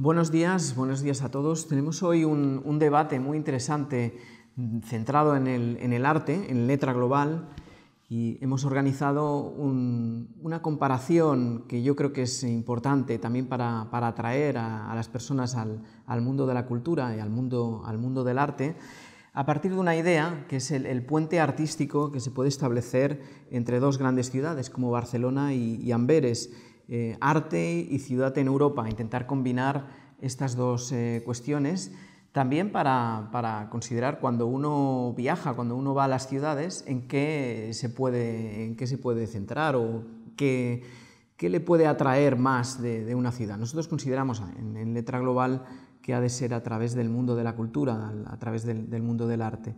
Buenos días a todos. Tenemos hoy un debate muy interesante centrado en el arte, en letra global, y hemos organizado una comparación que yo creo que es importante también para atraer a las personas al mundo de la cultura y al mundo del arte, a partir de una idea que es el puente artístico que se puede establecer entre dos grandes ciudades como Barcelona y Amberes. Arte y ciudad en Europa, intentar combinar estas dos cuestiones, también para considerar cuando uno viaja, cuando uno va a las ciudades, en qué se puede centrar o qué le puede atraer más de una ciudad. Nosotros consideramos en Letra Global que ha de ser a través del mundo de la cultura, a través del mundo del arte.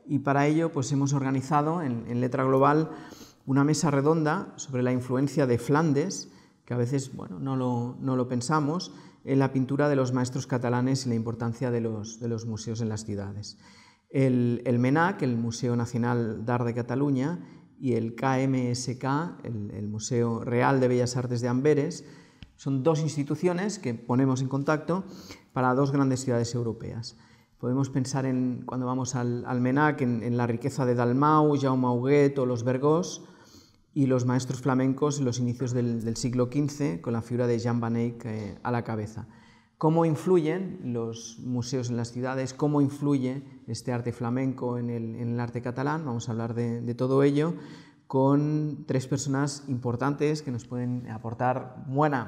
Y para ello pues hemos organizado en Letra Global una mesa redonda sobre la influencia de Flandes, que a veces no lo pensamos, en la pintura de los maestros catalanes y la importancia de los museos en las ciudades. El MENAC, el Museo Nacional d'Art de Cataluña, y el KMSK, el Museo Real de Bellas Artes de Amberes, son dos instituciones que ponemos en contacto para dos grandes ciudades europeas. Podemos pensar cuando vamos al MENAC en la riqueza de Dalmau, Jaume Huguet o los Vergós, y los maestros flamencos en los inicios del siglo XV, con la figura de Jan van Eyck a la cabeza. ¿Cómo influyen los museos en las ciudades? ¿Cómo influye este arte flamenco en el arte catalán? Vamos a hablar de todo ello con tres personas importantes que nos pueden aportar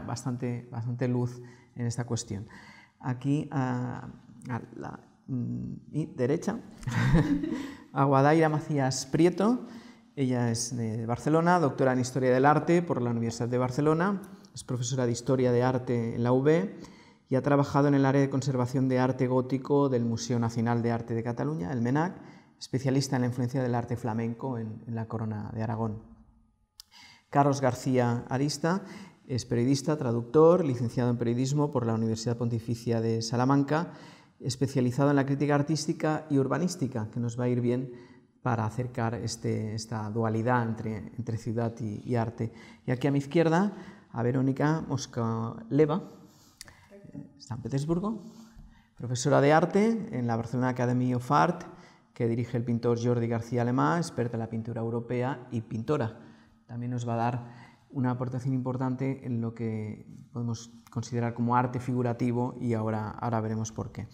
bastante luz en esta cuestión. Aquí a la derecha, a Guadaira Macías Prieto. Ella es de Barcelona, doctora en Historia del Arte por la Universidad de Barcelona, es profesora de Historia de Arte en la UB y ha trabajado en el área de conservación de arte gótico del Museo Nacional de Arte de Cataluña, el MENAC, especialista en la influencia del arte flamenco en la Corona de Aragón. Carlos García Arista es periodista, traductor, licenciado en periodismo por la Universidad Pontificia de Salamanca, especializado en la crítica artística y urbanística, que nos va a ir bien para acercar esta dualidad entre ciudad y arte. Y aquí a mi izquierda, a Verónica Moscaleva, San Petersburgo, profesora de arte en la Barcelona Academy of Art, que dirige el pintor Jordi García Alemà, experta en la pintura europea y pintora. También nos va a dar una aportación importante en lo que podemos considerar como arte figurativo y ahora veremos por qué.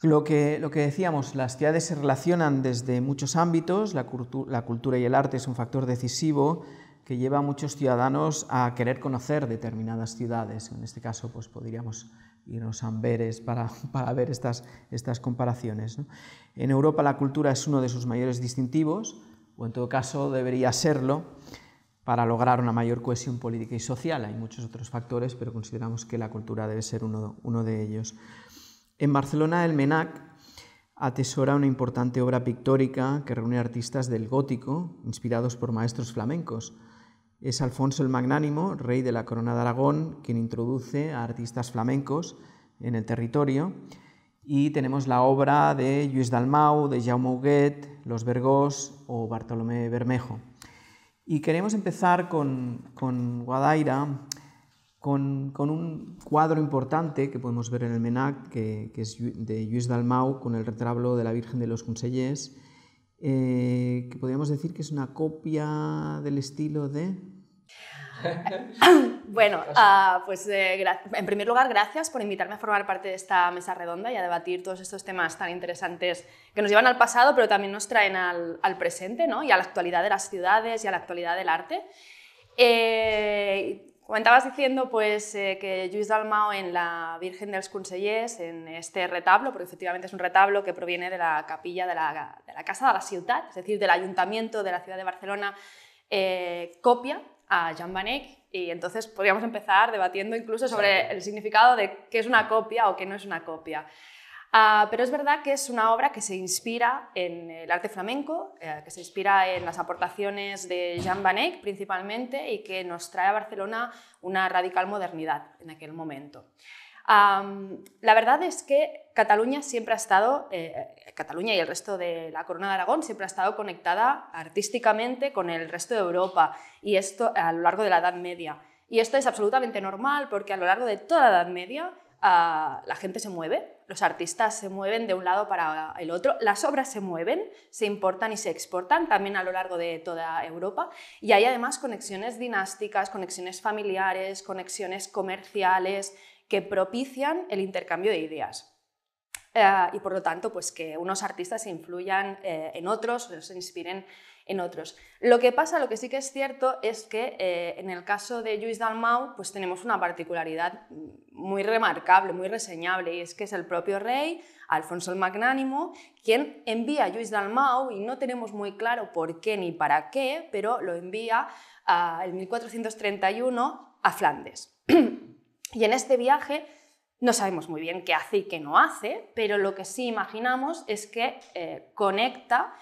Lo que decíamos, las ciudades se relacionan desde muchos ámbitos, la cultura y el arte es un factor decisivo que lleva a muchos ciudadanos a querer conocer determinadas ciudades. En este caso, pues podríamos irnos a Amberes para ver estas comparaciones, ¿no? En Europa la cultura es uno de sus mayores distintivos, o en todo caso debería serlo, para lograr una mayor cohesión política y social. Hay muchos otros factores, pero consideramos que la cultura debe ser uno de ellos. En Barcelona, el MENAC atesora una importante obra pictórica que reúne artistas del gótico, inspirados por maestros flamencos. Es Alfonso el Magnánimo, rey de la Corona de Aragón, quien introduce a artistas flamencos en el territorio. Y tenemos la obra de Lluís Dalmau, de Jaume Huguet, los Vergós o Bartolomé Bermejo. Y queremos empezar con Guadaira, con un cuadro importante que podemos ver en el MENAC, que es de Lluís Dalmau, con el retablo de la Virgen de los Consellers, que podríamos decir que es una copia del estilo de... Bueno, en primer lugar, gracias por invitarme a formar parte de esta mesa redonda y a debatir todos estos temas tan interesantes que nos llevan al pasado, pero también nos traen al presente, ¿no? Y a la actualidad de las ciudades y a la actualidad del arte. Comentabas diciendo que Lluís Dalmau en la Virgen dels Consellers, en este retablo, porque efectivamente es un retablo que proviene de la capilla de la Casa de la Ciutat, es decir, del Ayuntamiento de la ciudad de Barcelona, copia a Jan van Eyck, y entonces podríamos empezar debatiendo incluso sobre el significado de qué es una copia o qué no es una copia. Pero es verdad que es una obra que se inspira en el arte flamenco, que se inspira en las aportaciones de Jan van Eyck principalmente y que nos trae a Barcelona una radical modernidad en aquel momento. La verdad es que Cataluña siempre ha estado, Cataluña y el resto de la Corona de Aragón siempre ha estado conectada artísticamente con el resto de Europa, y esto a lo largo de la Edad Media. Y esto es absolutamente normal porque a lo largo de toda la Edad Media la gente se mueve, los artistas se mueven de un lado para el otro, las obras se mueven, se importan y se exportan también a lo largo de toda Europa, y hay además conexiones dinásticas, conexiones familiares, conexiones comerciales que propician el intercambio de ideas. Y por lo tanto, pues que unos artistas se influyan en otros, o se inspiren en otros. Lo que pasa, lo que sí que es cierto, es que en el caso de Lluís Dalmau pues tenemos una particularidad muy remarcable, muy reseñable, y es que es el propio rey, Alfonso el Magnánimo, quien envía a Lluís Dalmau, y no tenemos muy claro por qué ni para qué, pero lo envía en 1431 a Flandes. Y en este viaje no sabemos muy bien qué hace y qué no hace, pero lo que sí imaginamos es que conecta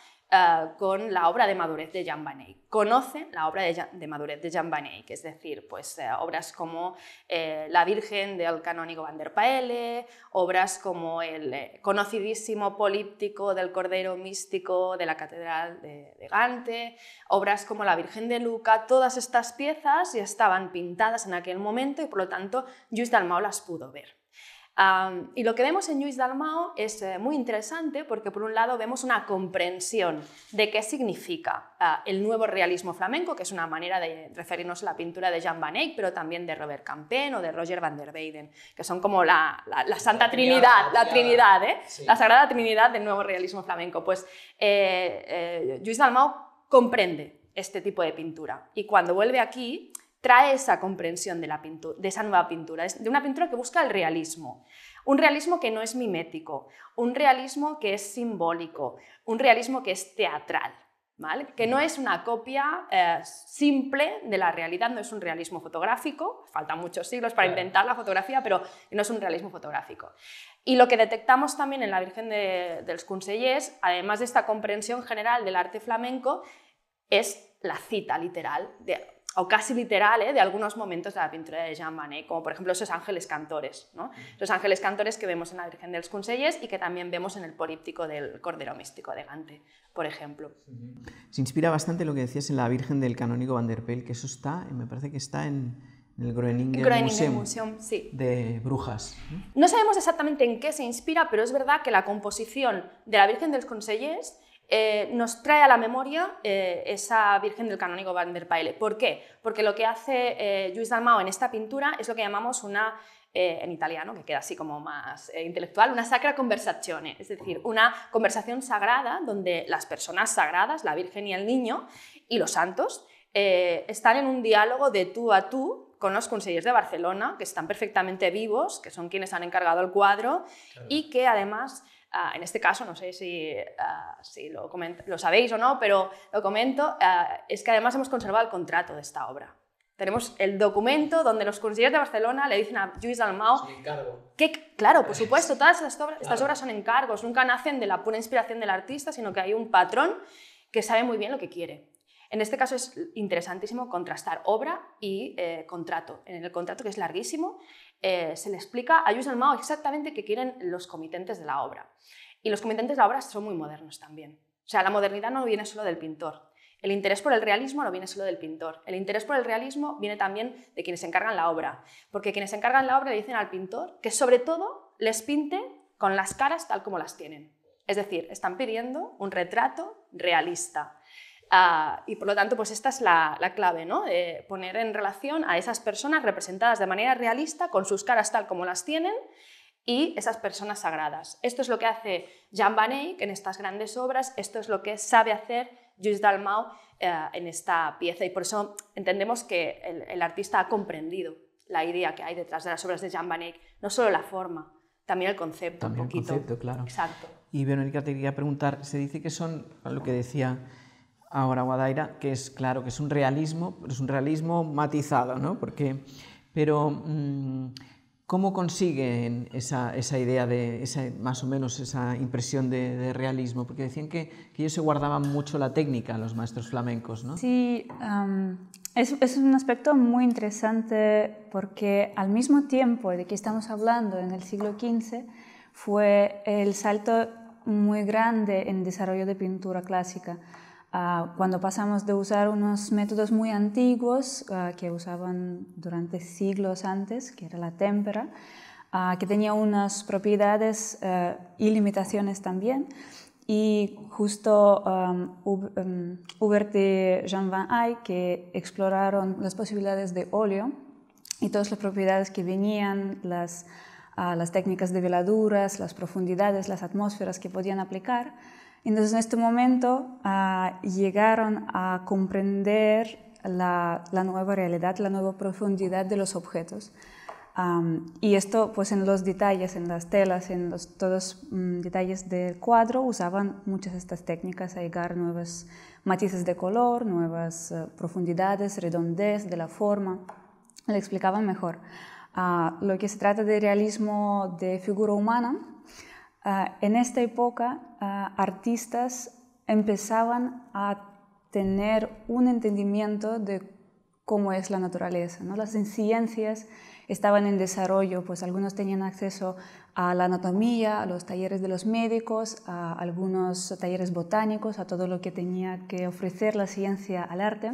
con la obra de madurez de Jan van Eyck. Conoce la obra de madurez de Jan van Eyck, es decir, pues, obras como La Virgen del canónigo van der Paele, obras como el conocidísimo políptico del Cordero Místico de la Catedral de Gante, obras como La Virgen de Luca. Todas estas piezas ya estaban pintadas en aquel momento y por lo tanto Lluís Dalmau las pudo ver. Y lo que vemos en Lluís Dalmau es muy interesante porque por un lado vemos una comprensión de qué significa el nuevo realismo flamenco, que es una manera de referirnos a la pintura de Jan van Eyck, pero también de Robert Campén o de Roger van der Weyden, que son como la Santa Trinidad, la Trinidad, sí. La Sagrada Trinidad del nuevo realismo flamenco. Pues Lluís Dalmau comprende este tipo de pintura y cuando vuelve aquí trae esa comprensión de esa nueva pintura, de una pintura que busca el realismo. Un realismo que no es mimético, un realismo que es simbólico, un realismo que es teatral, ¿vale? Que no es una copia simple de la realidad, no es un realismo fotográfico, faltan muchos siglos para inventar la fotografía, pero no es un realismo fotográfico. Y lo que detectamos también en la Virgen dels Consellers, además de esta comprensión general del arte flamenco, es la cita literal o casi literal, de algunos momentos de la pintura de Jan van Eyck, como por ejemplo esos ángeles cantores, ¿no? Esos ángeles cantores que vemos en la Virgen dels Consellers y que también vemos en el políptico del Cordero Místico de Gante, por ejemplo. Se inspira bastante lo que decías en la Virgen del canónigo van der Paele, que eso está, me parece que está en el Groningen Museum, sí, de Brujas. No sabemos exactamente en qué se inspira, pero es verdad que la composición de la Virgen dels Consellers nos trae a la memoria esa Virgen del canónigo van der Paele. ¿Por qué? Porque lo que hace Lluís Dalmau en esta pintura es lo que llamamos una, en italiano, que queda así como más intelectual, una sacra conversazione, es decir, una conversación sagrada donde las personas sagradas, la Virgen y el Niño y los santos, están en un diálogo de tú a tú con los consellers de Barcelona, que están perfectamente vivos, que son quienes han encargado el cuadro, claro. Y que además... en este caso, no sé si lo sabéis o no, pero lo comento, es que además hemos conservado el contrato de esta obra. Tenemos el documento donde los consellers de Barcelona le dicen a Lluís Dalmau que, claro, por supuesto, todas estas obras son encargos, nunca nacen de la pura inspiración del artista, sino que hay un patrón que sabe muy bien lo que quiere. En este caso es interesantísimo contrastar obra y contrato. En el contrato, que es larguísimo, se le explica a Lluís Dalmau exactamente qué quieren los comitentes de la obra. Y los comitentes de la obra son muy modernos también. O sea, la modernidad no viene solo del pintor. El interés por el realismo no viene solo del pintor. El interés por el realismo viene también de quienes encargan la obra. Porque quienes encargan la obra le dicen al pintor que sobre todo les pinte con las caras tal como las tienen. Es decir, están pidiendo un retrato realista. Y por lo tanto, pues esta es la clave, ¿no? De poner en relación a esas personas representadas de manera realista, con sus caras tal como las tienen, y esas personas sagradas. Esto es lo que hace Jan van Eyck en estas grandes obras, esto es lo que sabe hacer Lluís Dalmau en esta pieza, y por eso entendemos que el artista ha comprendido la idea que hay detrás de las obras de Jan van Eyck, no solo la forma, también el concepto. También un poquito. El concepto, claro. Exacto. Y Verónica, te quería preguntar, se dice que son, lo que decía ahora Guadaira, que es claro que es un realismo, pero es un realismo matizado, ¿no? Pero ¿cómo consiguen esa idea de más o menos esa impresión de realismo? Porque decían que ellos se guardaban mucho la técnica, los maestros flamencos, ¿no? Sí, es un aspecto muy interesante porque al mismo tiempo de que estamos hablando en el siglo XV fue el salto muy grande en el desarrollo de pintura clásica. Cuando pasamos de usar unos métodos muy antiguos que usaban durante siglos antes, que era la témpera, que tenía unas propiedades y limitaciones también. Y justo Hubert y Jean Van Eyck, que exploraron las posibilidades de óleo y todas las propiedades que venían, las técnicas de veladuras, las profundidades, las atmósferas que podían aplicar. Entonces, en este momento llegaron a comprender la nueva realidad, la nueva profundidad de los objetos. Y esto, pues en los detalles, en las telas, en todos los detalles del cuadro, usaban muchas de estas técnicas a llegar a nuevos matices de color, nuevas profundidades, redondez de la forma. Le explicaban mejor. Lo que se trata de realismo de figura humana, en esta época artistas empezaban a tener un entendimiento de cómo es la naturaleza, ¿no? Las ciencias estaban en desarrollo, pues algunos tenían acceso a la anatomía, a los talleres de los médicos, a algunos talleres botánicos, a todo lo que tenía que ofrecer la ciencia al arte.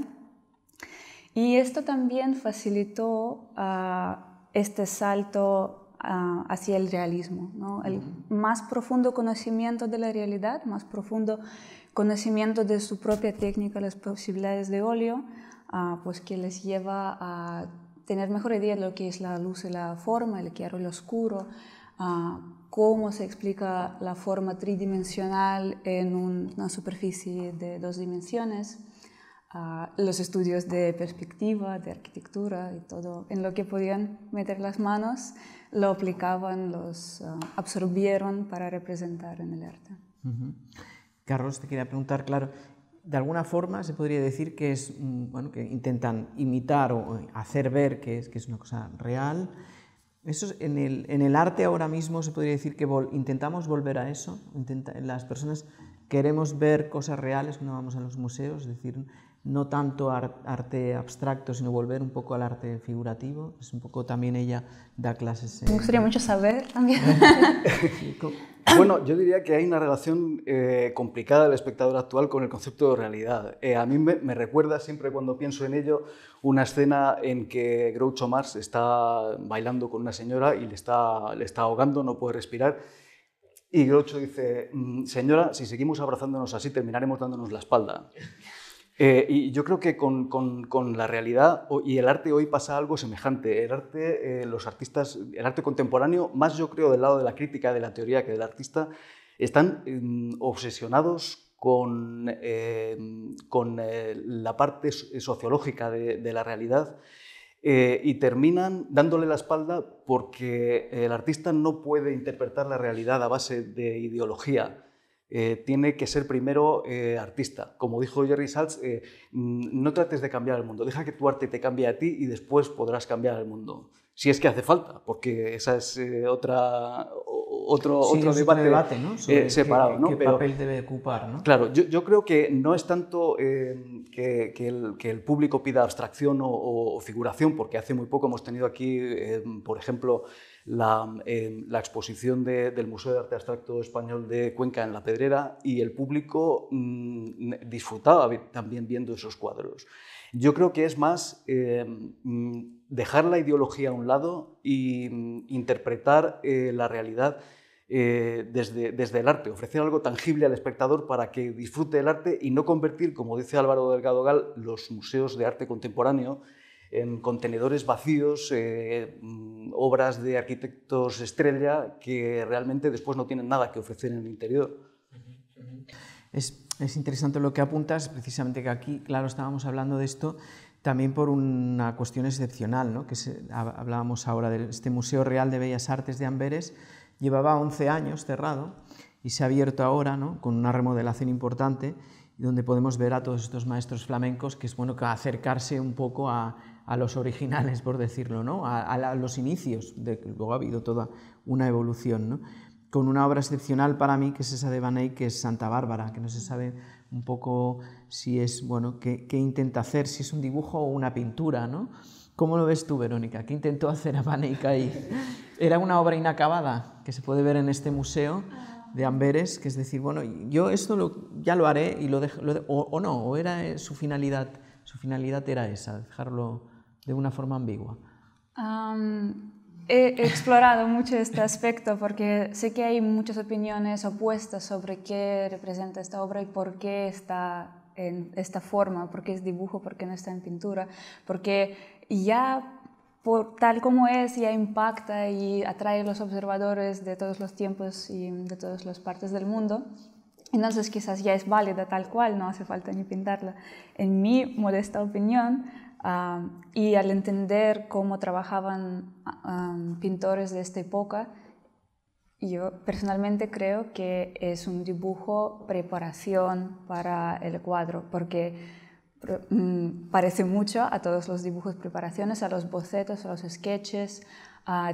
Y esto también facilitó este salto hacia el realismo, ¿no? El más profundo conocimiento de la realidad, más profundo conocimiento de su propia técnica, las posibilidades de óleo, pues que les lleva a tener mejor idea de lo que es la luz y la forma, el claro y el oscuro, cómo se explica la forma tridimensional en una superficie de 2 dimensiones, los estudios de perspectiva, de arquitectura y todo, en lo que podían meter las manos, lo aplicaban, los absorbieron para representar en el arte. Carlos, te quería preguntar, claro, de alguna forma se podría decir que es, bueno, que intentan imitar o hacer ver que es una cosa real. Eso es, en el arte ahora mismo se podría decir que intentamos volver a eso. Las personas queremos ver cosas reales cuando vamos a los museos, es decir, no tanto arte abstracto, sino volver un poco al arte figurativo. Es un poco también ella da clases. Me gustaría mucho saber también. Bueno, yo diría que hay una relación complicada del espectador actual con el concepto de realidad. A mí me recuerda siempre cuando pienso en ello una escena en que Groucho Marx está bailando con una señora y le está ahogando, no puede respirar. Y Groucho dice, señora, si seguimos abrazándonos así terminaremos dándonos la espalda. Y yo creo que con la realidad y el arte hoy pasa algo semejante. El arte, los artistas, el arte contemporáneo, más yo creo del lado de la crítica, de la teoría que del artista, están obsesionados con la parte sociológica de la realidad y terminan dándole la espalda porque el artista no puede interpretar la realidad a base de ideología. Tiene que ser primero artista. Como dijo Jerry Saltz, no trates de cambiar el mundo, deja que tu arte te cambie a ti y después podrás cambiar el mundo. Si es que hace falta, porque esa es otro debate, ¿no? Sobre separado. ¿Qué papel debe ocupar? ¿No? Claro, yo creo que no es tanto que el público pida abstracción o figuración, porque hace muy poco hemos tenido aquí, por ejemplo, la exposición del Museo de Arte Abstracto Español de Cuenca en La Pedrera y el público disfrutaba también viendo esos cuadros. Yo creo que es más dejar la ideología a un lado e interpretar la realidad desde el arte, ofrecer algo tangible al espectador para que disfrute el arte y no convertir, como dice Álvaro Delgado Gal, los museos de arte contemporáneo en contenedores vacíos, obras de arquitectos estrella que realmente después no tienen nada que ofrecer en el interior. Es interesante lo que apuntas, precisamente que aquí, claro, estábamos hablando de esto también por una cuestión excepcional, ¿no? Que hablábamos ahora de este Museo Real de Bellas Artes de Amberes. Llevaba 11 años cerrado y se ha abierto ahora, ¿no? Con una remodelación importante, donde podemos ver a todos estos maestros flamencos, que es bueno que acercarse un poco a los originales, por decirlo, ¿no? a los inicios, luego ha habido toda una evolución, ¿no? Con una obra excepcional para mí, que es esa de Van Eyck, que es Santa Bárbara, que no se sabe un poco si es, bueno, qué intenta hacer, si es un dibujo o una pintura, ¿no? ¿Cómo lo ves tú, Verónica? ¿Qué intentó hacer a Van Eyck ahí? Era una obra inacabada, que se puede ver en este museo de Amberes, que es decir, bueno, yo esto ya lo haré y lo dejo, o no, o era su finalidad era esa, dejarlo de una forma ambigua. he explorado mucho este aspecto porque sé que hay muchas opiniones opuestas sobre qué representa esta obra y por qué está en esta forma, por qué es dibujo, por qué no está en pintura, porque ya tal como es ya impacta y atrae a los observadores de todos los tiempos y de todas las partes del mundo. Entonces quizás ya es válida tal cual, no hace falta ni pintarla. En mi modesta opinión, y al entender cómo trabajaban pintores de esta época, yo personalmente creo que es un dibujo preparación para el cuadro, porque parece mucho a todos los dibujos preparaciones, a los bocetos, a los sketches.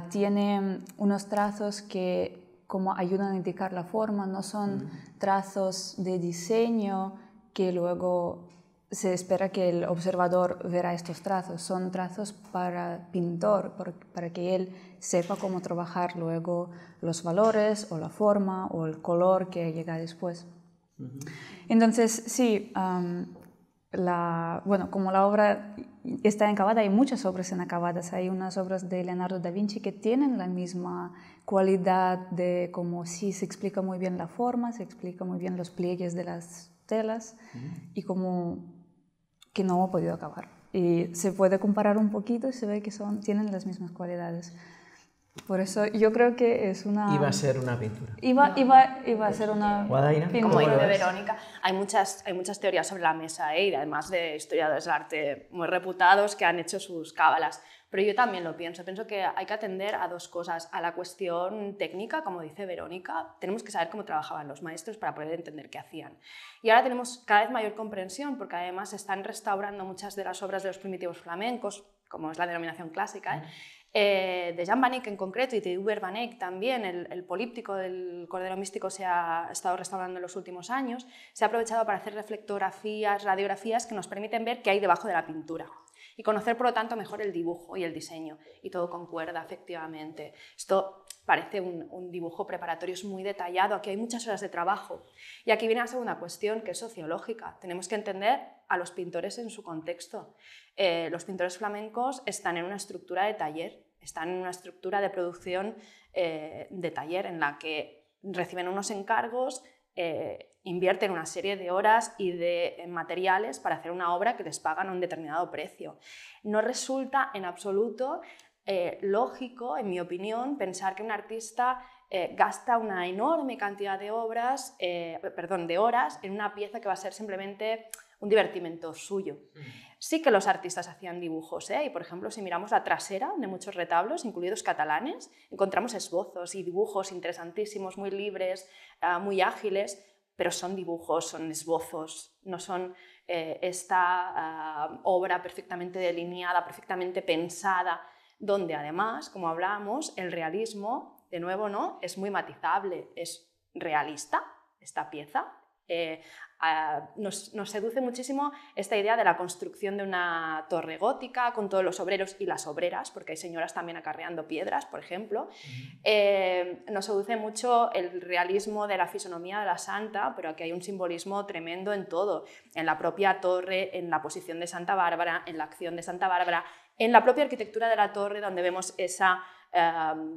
Tiene unos trazos que como ayudan a indicar la forma, no son trazos de diseño que luego se espera que el observador verá estos trazos, son trazos para pintor, para que él sepa cómo trabajar luego los valores o la forma o el color que llega después. Entonces, sí, como la obra está inacabada, hay muchas obras inacabadas, hay unas obras de Leonardo da Vinci que tienen la misma cualidad de como sí se explica muy bien la forma, se explica muy bien los pliegues de las telas y como que no ha podido acabar. Y se puede comparar un poquito y se ve que tienen las mismas cualidades. Por eso yo creo que es una... Iba a ser una pintura. Iba a ser una pintura. Como dice Verónica, hay muchas teorías sobre la mesa, y además de historiadores del arte muy reputados que han hecho sus cábalas. Pero yo también lo pienso que hay que atender a dos cosas, a la cuestión técnica, como dice Verónica, tenemos que saber cómo trabajaban los maestros para poder entender qué hacían. Y ahora tenemos cada vez mayor comprensión porque además se están restaurando muchas de las obras de los primitivos flamencos, como es la denominación clásica, de Jan van Eyck en concreto y de Hubert van Eyck también, el políptico del Cordero Místico se ha estado restaurando en los últimos años, se ha aprovechado para hacer reflectografías, radiografías que nos permiten ver qué hay debajo de la pintura y conocer por lo tanto mejor el dibujo y el diseño, y todo concuerda efectivamente. Esto parece un dibujo preparatorio, es muy detallado, aquí hay muchas horas de trabajo. Y aquí viene la segunda cuestión, que es sociológica. Tenemos que entender a los pintores en su contexto. Los pintores flamencos están en una estructura de taller, están en una estructura de producción de taller en la que reciben unos encargos, invierten una serie de horas y de materiales para hacer una obra que les pagan a un determinado precio. No resulta en absoluto lógico, en mi opinión, pensar que un artista gasta una enorme cantidad de horas en una pieza que va a ser simplemente un divertimento suyo. Sí que los artistas hacían dibujos, y por ejemplo, si miramos la trasera de muchos retablos, incluidos catalanes, encontramos esbozos y dibujos interesantísimos, muy libres, muy ágiles, pero son dibujos, son esbozos, no son esta obra perfectamente delineada, perfectamente pensada, donde además, como hablábamos, el realismo, de nuevo, ¿no?, es muy matizable, es realista esta pieza. Nos seduce muchísimo esta idea de la construcción de una torre gótica con todos los obreros y las obreras, porque hay señoras también acarreando piedras, por ejemplo. Nos seduce mucho el realismo de la fisonomía de la santa, pero aquí hay un simbolismo tremendo en todo, en la propia torre, en la posición de Santa Bárbara, en la acción de Santa Bárbara, en la propia arquitectura de la torre, donde vemos esa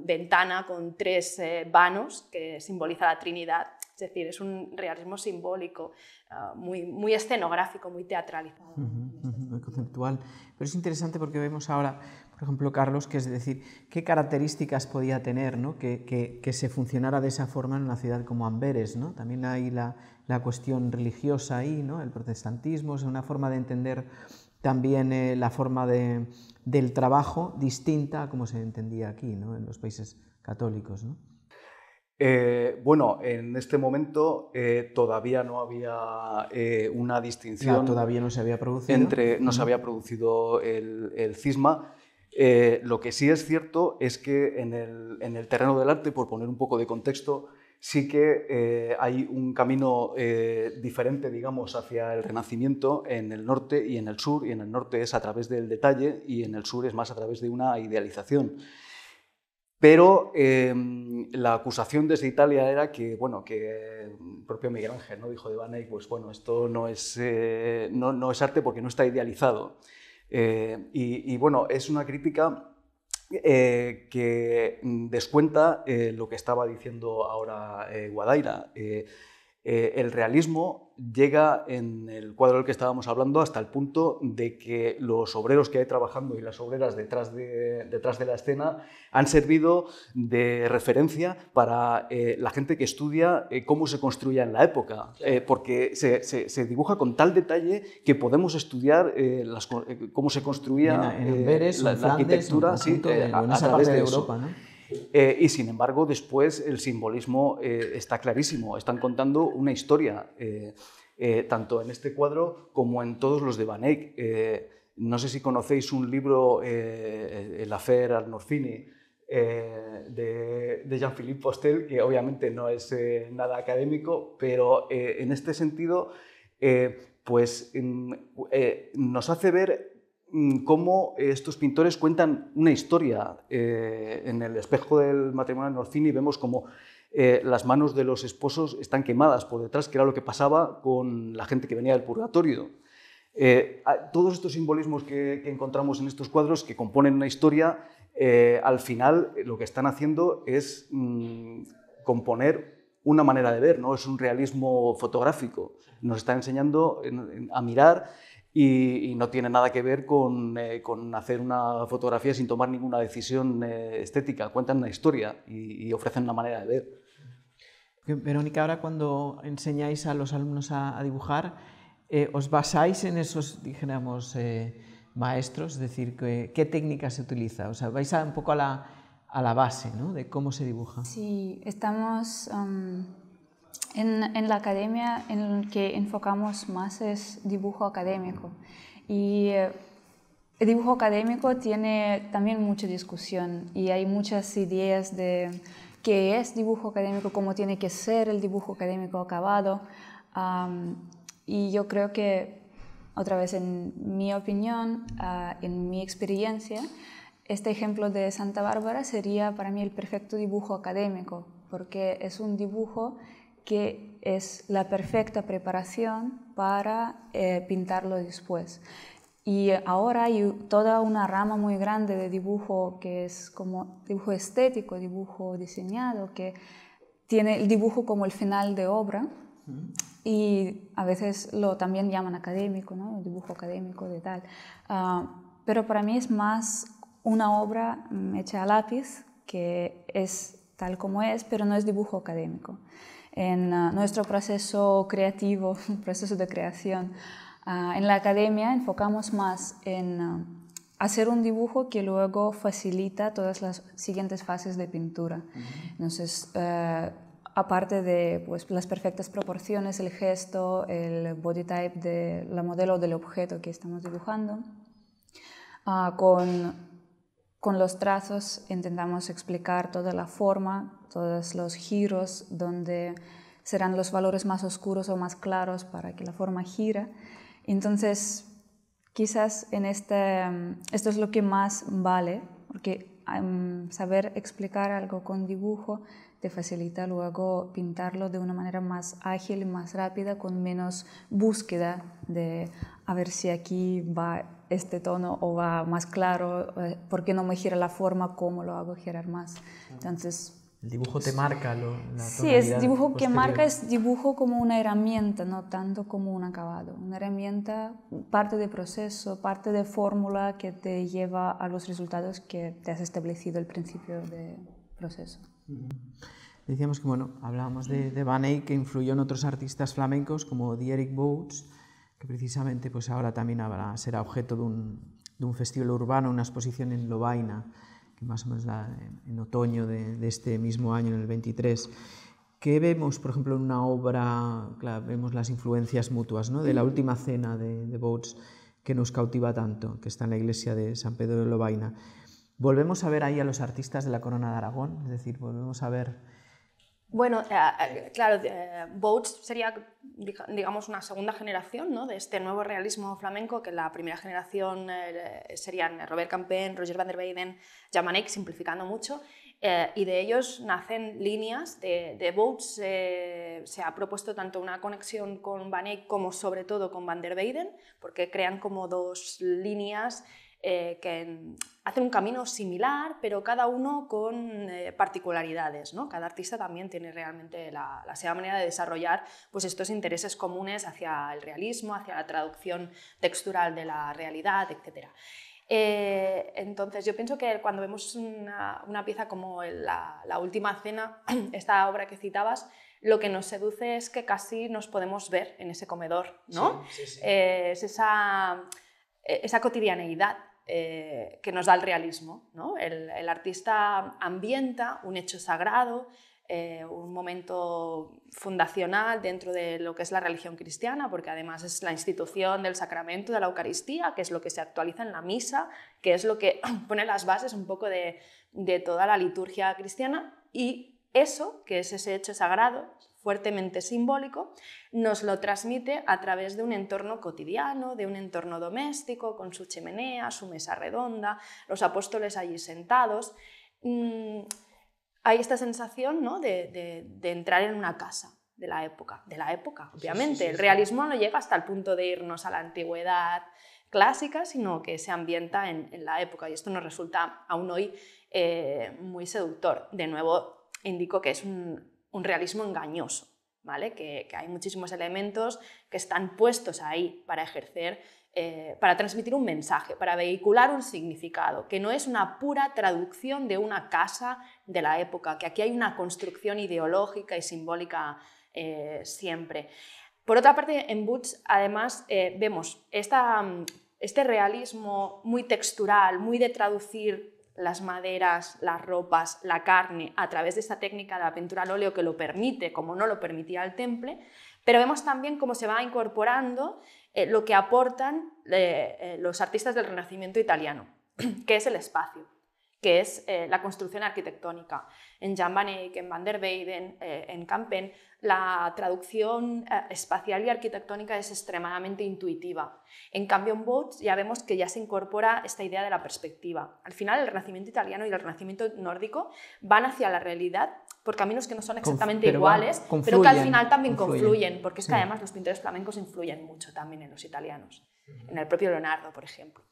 ventana con 3 vanos que simboliza la Trinidad. Es decir, es un realismo simbólico, muy escenográfico, muy teatralizado. Muy conceptual. Pero es interesante porque vemos ahora, por ejemplo, Carlos, que es decir, qué características podía tener, ¿no?, que se funcionara de esa forma en una ciudad como Amberes, ¿no? También hay la cuestión religiosa ahí, ¿no?, el protestantismo, es una forma de entender también la forma del trabajo distinta a como se entendía aquí, ¿no?, en los países católicos, ¿no? Bueno, en este momento todavía no había una distinción. Claro, todavía no se había producido. No se había producido el cisma. Lo que sí es cierto es que en el terreno del arte, por poner un poco de contexto, sí que hay un camino diferente, digamos, hacia el Renacimiento en el norte y en el sur, y en el norte es a través del detalle y en el sur es más a través de una idealización. Pero la acusación desde Italia era que, bueno, que el propio Miguel Ángel, ¿no?, dijo de Van Eyck, pues bueno, esto no es arte porque no está idealizado. Y bueno, es una crítica que descuenta lo que estaba diciendo ahora Guadaira. El realismo llega en el cuadro del que estábamos hablando hasta el punto de que los obreros que hay trabajando y las obreras detrás de la escena han servido de referencia para la gente que estudia cómo se construía en la época, porque se dibuja con tal detalle que podemos estudiar cómo se construía en Amberes, la arquitectura en esa parte de Europa, ¿no? Y sin embargo, después el simbolismo está clarísimo. Están contando una historia, tanto en este cuadro como en todos los de Van Eyck. No sé si conocéis un libro, El Affaire Arnolfini, de Jean-Philippe Postel, que obviamente no es nada académico, pero en este sentido pues, nos hace ver cómo estos pintores cuentan una historia. En el espejo del matrimonio de Arnolfini vemos como las manos de los esposos están quemadas por detrás, que era lo que pasaba con la gente que venía del purgatorio. Todos estos simbolismos que encontramos en estos cuadros que componen una historia, al final lo que están haciendo es componer una manera de ver, ¿no? Es un realismo fotográfico. Nos está enseñando a mirar y no tiene nada que ver con hacer una fotografía sin tomar ninguna decisión estética. Cuentan una historia y ofrecen una manera de ver. Verónica, ahora cuando enseñáis a los alumnos a dibujar, ¿os basáis en esos, dijéramos, maestros? Es decir, ¿qué técnica se utiliza? O sea, vais un poco a la base, ¿no?, de cómo se dibuja. Sí, estamos en la academia en el que enfocamos más es dibujo académico. Y el dibujo académico tiene también mucha discusión y hay muchas ideas de qué es dibujo académico, cómo tiene que ser el dibujo académico acabado. Y yo creo que, otra vez en mi opinión, en mi experiencia, este ejemplo de Santa Bárbara sería para mí el perfecto dibujo académico, porque es un dibujo que es la perfecta preparación para pintarlo después. Y ahora hay toda una rama muy grande de dibujo que es como dibujo estético, dibujo diseñado, que tiene el dibujo como el final de obra. Y a veces lo también llaman académico, ¿no? El dibujo académico de tal. Pero para mí es más una obra hecha a lápiz, que es tal como es, pero no es dibujo académico. En nuestro proceso creativo, proceso de creación, en la academia enfocamos más en hacer un dibujo que luego facilita todas las siguientes fases de pintura. Entonces, aparte de pues, las perfectas proporciones, el gesto, el body type de la modelo del objeto que estamos dibujando, con los trazos intentamos explicar toda la forma, todos los giros, donde serán los valores más oscuros o más claros para que la forma gira. Entonces, quizás en esto es lo que más vale, porque saber explicar algo con dibujo te facilita luego pintarlo de una manera más ágil y más rápida, con menos búsqueda de a ver si aquí va este tono o va más claro, por qué no me gira la forma, cómo lo hago girar más. Entonces, el dibujo te marca la sí, es dibujo posterior. Que marca, es dibujo como una herramienta, no tanto como un acabado. Una herramienta, parte de proceso, parte de fórmula que te lleva a los resultados que te has establecido al principio del proceso. Decíamos que, bueno, hablábamos de Van Eyck, que influyó en otros artistas flamencos como Dierik Bouts, que precisamente pues ahora también será objeto de un festival urbano, una exposición en Lovaina, que más o menos en otoño de este mismo año, en el 23. ¿Qué vemos, por ejemplo, en una obra? Claro, vemos las influencias mutuas, ¿no?, de La Última Cena de Bouts, que nos cautiva tanto, que está en la iglesia de San Pedro de Lovaina. ¿Volvemos a ver ahí a los artistas de la Corona de Aragón? Es decir, volvemos a ver... Bueno, claro, Bouts sería, digamos, una segunda generación, ¿no?, de este nuevo realismo flamenco, que la primera generación serían Robert Campin, Roger van der Weyden, Jan van Eyck, simplificando mucho, y de ellos nacen líneas. De Bouts se ha propuesto tanto una conexión con Van Eyck como sobre todo con van der Weyden, porque crean como dos líneas que hacen un camino similar, pero cada uno con particularidades, ¿no? Cada artista también tiene realmente la seva manera de desarrollar pues, estos intereses comunes hacia el realismo, hacia la traducción textural de la realidad, etc. Entonces yo pienso que cuando vemos una pieza como la Última Cena, esta obra que citabas, lo que nos seduce es que casi nos podemos ver en ese comedor, ¿no? Sí, sí, sí. Es esa cotidianeidad que nos da el realismo, ¿no? El artista ambienta un hecho sagrado, un momento fundacional dentro de lo que es la religión cristiana, porque además es la institución del sacramento de la Eucaristía, que es lo que se actualiza en la misa, que es lo que pone las bases un poco de toda la liturgia cristiana, y eso, que es ese hecho sagrado, fuertemente simbólico, nos lo transmite a través de un entorno cotidiano, de un entorno doméstico, con su chimenea, su mesa redonda, los apóstoles allí sentados. Hay esta sensación, ¿no?, de entrar en una casa de la época, obviamente. Sí. El realismo no llega hasta el punto de irnos a la antigüedad clásica, sino que se ambienta en la época, y esto nos resulta aún hoy muy seductor. De nuevo, indico que es un realismo engañoso, ¿vale? Que hay muchísimos elementos que están puestos ahí para ejercer, para transmitir un mensaje, para vehicular un significado, que no es una pura traducción de una casa de la época, que aquí hay una construcción ideológica y simbólica siempre. Por otra parte, en Boots, además, vemos este realismo muy textural, muy de traducir las maderas, las ropas, la carne, a través de esta técnica de la pintura al óleo que lo permite, como no lo permitía el temple, pero vemos también cómo se va incorporando lo que aportan los artistas del Renacimiento italiano, que es el espacio, que es la construcción arquitectónica. En Jan van Eyck, en Van der Weyden, en Campen, la traducción espacial y arquitectónica es extremadamente intuitiva. En cambio, en Boots ya vemos que ya se incorpora esta idea de la perspectiva. Al final, el Renacimiento italiano y el Renacimiento nórdico van hacia la realidad por caminos que no son exactamente iguales, pero que al final también confluyen, porque es que además los pintores flamencos influyen mucho también en los italianos, en el propio Leonardo, por ejemplo.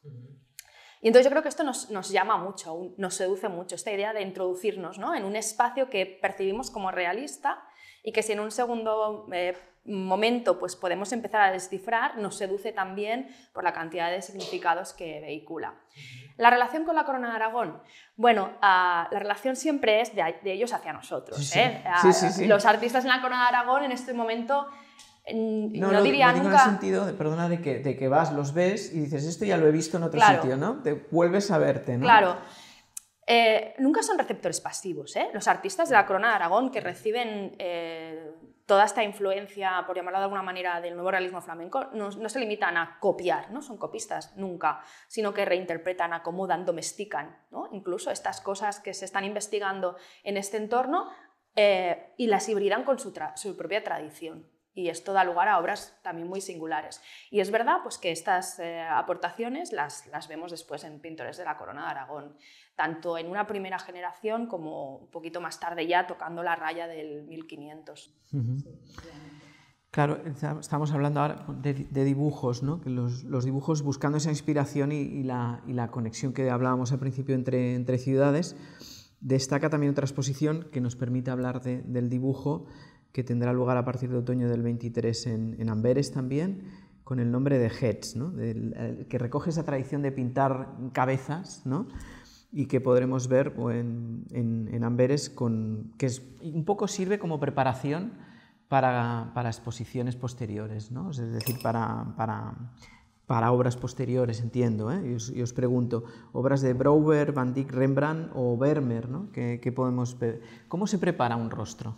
Y entonces yo creo que esto nos llama mucho, nos seduce mucho, esta idea de introducirnos, ¿no?, en un espacio que percibimos como realista y que si en un segundo momento pues podemos empezar a descifrar, nos seduce también por la cantidad de significados que vehicula. La relación con la Corona de Aragón, bueno, la relación siempre es de ellos hacia nosotros. Sí, sí. Sí. Los artistas en la Corona de Aragón en este momento no diría nunca... en el sentido, perdona, de que vas, los ves y dices, esto ya lo he visto en otro sitio, ¿no? Te vuelves a verte, ¿no? Claro. Nunca son receptores pasivos, ¿eh? Los artistas de la Corona de Aragón que reciben toda esta influencia, por llamarlo de alguna manera, del nuevo realismo flamenco, no se limitan a copiar, no son copistas nunca, sino que reinterpretan, acomodan, domestican, ¿no? Incluso estas cosas que se están investigando en este entorno y las hibridan con su propia tradición. Y esto da lugar a obras también muy singulares. Y es verdad pues, que estas aportaciones las vemos después en pintores de la Corona de Aragón, tanto en una primera generación como un poquito más tarde ya tocando la raya del 1500. Claro, estamos hablando ahora de dibujos, ¿no? Que los dibujos buscando esa inspiración y la conexión que hablábamos al principio entre ciudades. Destaca también otra exposición que nos permite hablar del dibujo, que tendrá lugar a partir de otoño del 23 en Amberes también, con el nombre de Heads, ¿no? Que recoge esa tradición de pintar cabezas, ¿no? Y que podremos ver en Amberes, que un poco sirve como preparación para exposiciones posteriores, ¿no? Es decir, para obras posteriores, entiendo, ¿eh? Y os pregunto, obras de Brouwer, Van Dyck, Rembrandt o Vermeer, ¿no? ¿Qué podemos ver? ¿Cómo se prepara un rostro?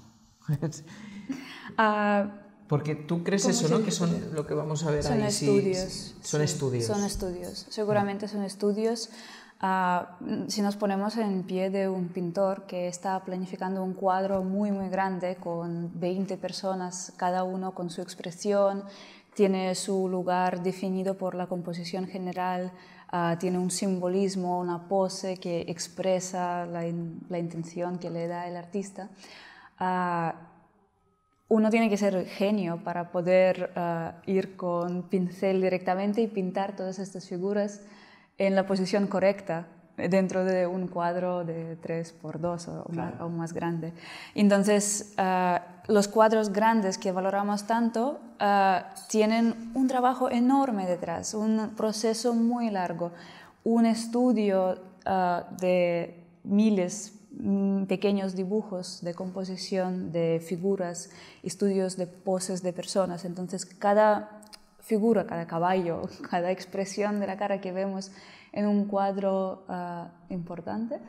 Porque tú crees eso, ¿no? Que son lo que vamos a ver son ahí. Estudios. Son estudios. Son estudios, seguramente son estudios. Si nos ponemos en pie de un pintor que está planificando un cuadro muy, muy grande con 20 personas, cada uno con su expresión, tiene su lugar definido por la composición general, tiene un simbolismo, una pose que expresa la intención que le da el artista. Uno tiene que ser genio para poder ir con pincel directamente y pintar todas estas figuras en la posición correcta dentro de un cuadro de 3x2 o más grande. Entonces, los cuadros grandes que valoramos tanto tienen un trabajo enorme detrás, un proceso muy largo, un estudio de miles pequeños dibujos de composición de figuras, estudios de poses de personas. Entonces, cada figura, cada caballo, cada expresión de la cara que vemos en un cuadro importante,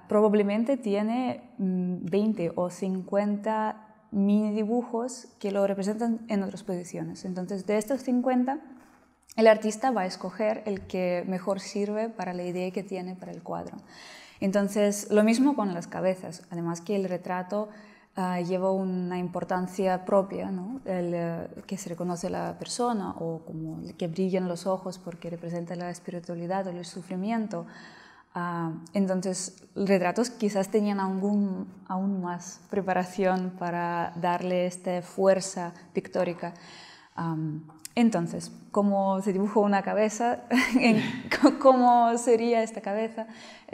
probablemente tiene 20 o 50 mini dibujos que lo representan en otras posiciones. Entonces, de estos 50, el artista va a escoger el que mejor sirve para la idea que tiene para el cuadro. Entonces, lo mismo con las cabezas, además que el retrato lleva una importancia propia, ¿no? Que se reconoce la persona, o como que brillan los ojos porque representa la espiritualidad o el sufrimiento. Entonces, los retratos quizás tenían aún más preparación para darle esta fuerza pictórica. Entonces, ¿cómo se dibuja una cabeza? ¿Cómo sería esta cabeza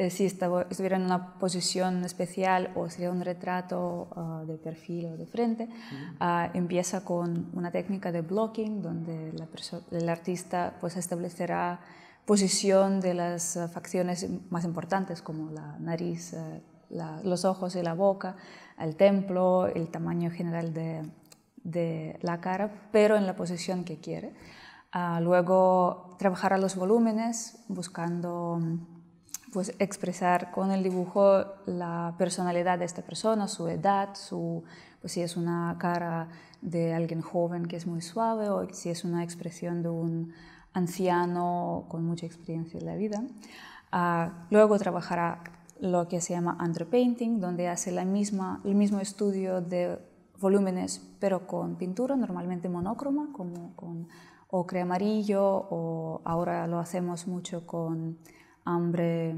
si estuviera en una posición especial, o sería un retrato de perfil o de frente? Empieza con una técnica de blocking, donde el artista pues establecerá posición de las facciones más importantes, como la nariz, los ojos y la boca, el templo, el tamaño general de la cara, pero en la posición que quiere. Luego trabajar a los volúmenes, buscando pues, expresar con el dibujo la personalidad de esta persona, su edad, pues, si es una cara de alguien joven que es muy suave, o si es una expresión de un anciano con mucha experiencia en la vida. Luego trabajará lo que se llama underpainting, donde hace el mismo estudio de volúmenes, pero con pintura, normalmente monócroma, como con ocre amarillo, o ahora lo hacemos mucho con hambre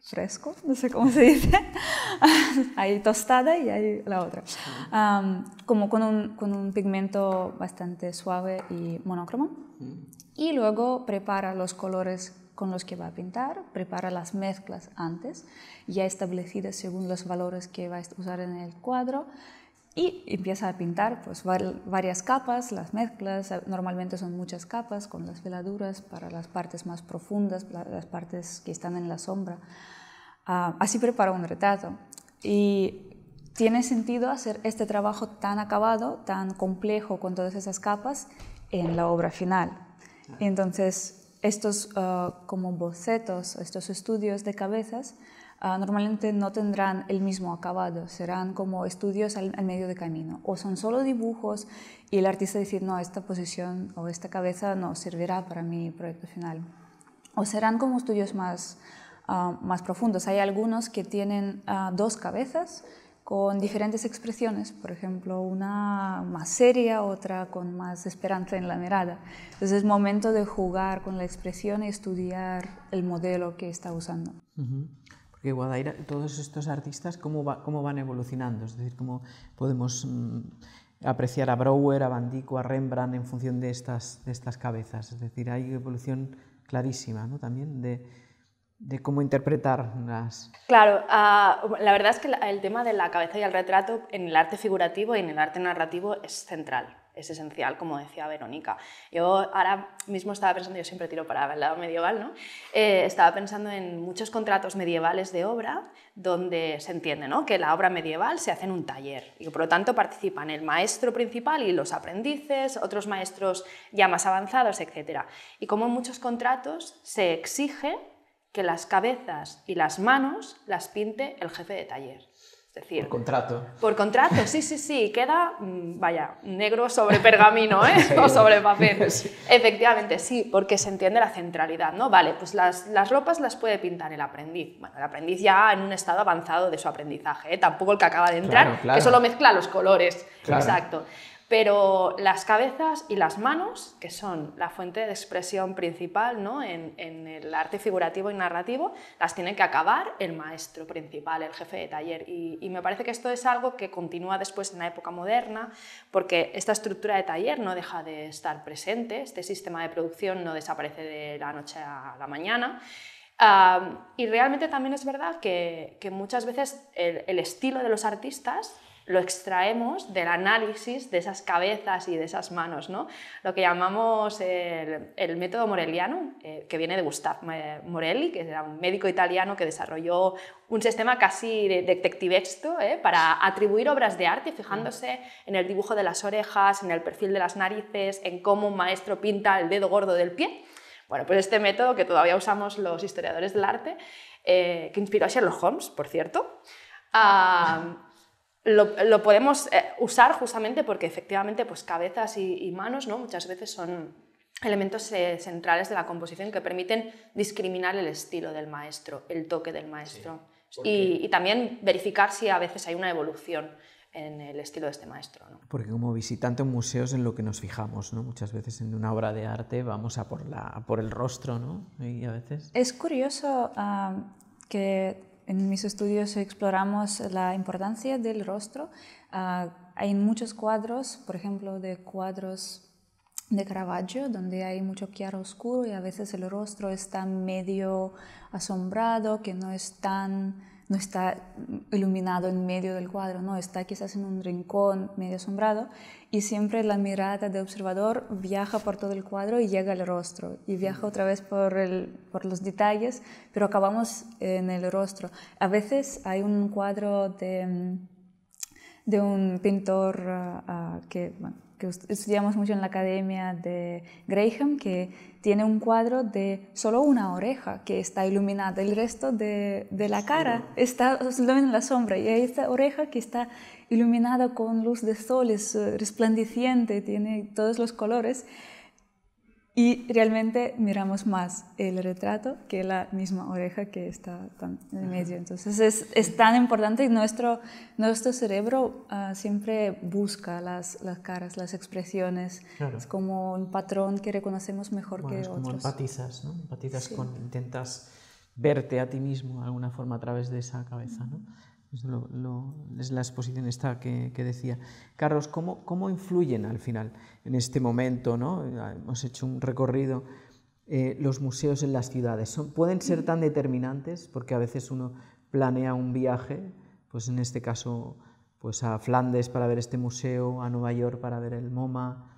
fresco, no sé cómo se dice. Hay tostada y hay la otra. Como con un pigmento bastante suave y monócromo. Y luego prepara los colores con los que va a pintar, prepara las mezclas antes, ya establecidas según los valores que va a usar en el cuadro, y empieza a pintar pues, varias capas, las mezclas, normalmente son muchas capas, con las veladuras para las partes más profundas, las partes que están en la sombra. Así prepara un retrato. Y tiene sentido hacer este trabajo tan acabado, tan complejo, con todas esas capas, en la obra final. Entonces, estos como bocetos, estos estudios de cabezas, normalmente no tendrán el mismo acabado, serán como estudios al medio de camino, o son solo dibujos y el artista dice, no, esta posición o esta cabeza no servirá para mi proyecto final, o serán como estudios más profundos. Hay algunos que tienen dos cabezas con diferentes expresiones, por ejemplo, una más seria, otra con más esperanza en la mirada. Entonces es momento de jugar con la expresión y estudiar el modelo que está usando. Porque Guadaira, todos estos artistas, ¿cómo van evolucionando? Es decir, ¿cómo podemos apreciar a Brouwer, a Van Dyck o a Rembrandt en función de estas cabezas? Es decir, hay evolución clarísima, ¿no? También de cómo interpretar las... Claro, la verdad es que el tema de la cabeza y el retrato en el arte figurativo y en el arte narrativo es central, es esencial, como decía Verónica. Yo ahora mismo estaba pensando, yo siempre tiro para el lado medieval, ¿no? Estaba pensando en muchos contratos medievales de obra donde se entiende, ¿no?, que la obra medieval se hace en un taller y por lo tanto participan el maestro principal y los aprendices, otros maestros ya más avanzados, etc. Y como en muchos contratos se exige que las cabezas y las manos las pinte el jefe de taller. Es decir, por contrato. Por contrato, sí, queda, vaya, negro sobre pergamino, ¿eh? Sí. O sobre papel. Sí. Efectivamente, sí, porque se entiende la centralidad, ¿no? Vale, pues las ropas las puede pintar el aprendiz. Bueno, el aprendiz ya en un estado avanzado de su aprendizaje, ¿eh? Tampoco el que acaba de entrar, claro. Que solo mezcla los colores. Claro. Exacto. Pero las cabezas y las manos, que son la fuente de expresión principal, ¿no?, en el arte figurativo y narrativo, las tiene que acabar el maestro principal, el jefe de taller. Y me parece que esto es algo que continúa después en la época moderna, porque esta estructura de taller no deja de estar presente, este sistema de producción no desaparece de la noche a la mañana. Y realmente también es verdad que muchas veces el estilo de los artistas lo extraemos del análisis de esas cabezas y de esas manos, ¿no? Lo que llamamos el método morelliano, que viene de Gustave Morelli, que era un médico italiano que desarrolló un sistema casi detectivesco para atribuir obras de arte, fijándose en el dibujo de las orejas, en el perfil de las narices, en cómo un maestro pinta el dedo gordo del pie. Bueno, pues este método que todavía usamos los historiadores del arte, que inspiró a Sherlock Holmes, por cierto, lo podemos usar justamente porque efectivamente pues, cabezas y manos, ¿no?, muchas veces son elementos centrales de la composición que permiten discriminar el estilo del maestro, el toque del maestro, sí, y también verificar si a veces hay una evolución en el estilo de este maestro, ¿no? Porque como visitante en museos en lo que nos fijamos, ¿no? Muchas veces en una obra de arte vamos a por el rostro, ¿no? Y a veces... Es curioso que en mis estudios exploramos la importancia del rostro. Hay muchos cuadros, por ejemplo, de cuadros de Caravaggio, donde hay mucho claro oscuro y a veces el rostro está medio asombrado, que no está iluminado en medio del cuadro, no, está quizás en un rincón medio asombrado, y siempre la mirada del observador viaja por todo el cuadro y llega al rostro, y viaja otra vez por los detalles, pero acabamos en el rostro. A veces hay un cuadro de un pintor que estudiamos mucho en la academia de Graham, que tiene un cuadro de solo una oreja que está iluminada, el resto de la cara está en la sombra, y hay esta oreja que está iluminada con luz de sol, es resplandeciente, tiene todos los colores, y realmente miramos más el retrato que la misma oreja que está en el medio. Entonces es tan importante, y nuestro cerebro siempre busca las caras, las expresiones. Claro. Es como un patrón que reconocemos mejor que es como otros. Empatizas, ¿no? Empatizas sí. Intentas verte a ti mismo de alguna forma a través de esa cabeza, ¿no? Es la exposición esta que decía. Carlos, ¿cómo influyen al final en este momento, ¿no? Hemos hecho un recorrido, los museos en las ciudades? ¿Pueden ser tan determinantes? Porque a veces uno planea un viaje, pues en este caso pues a Flandes para ver este museo, a Nueva York para ver el MoMA,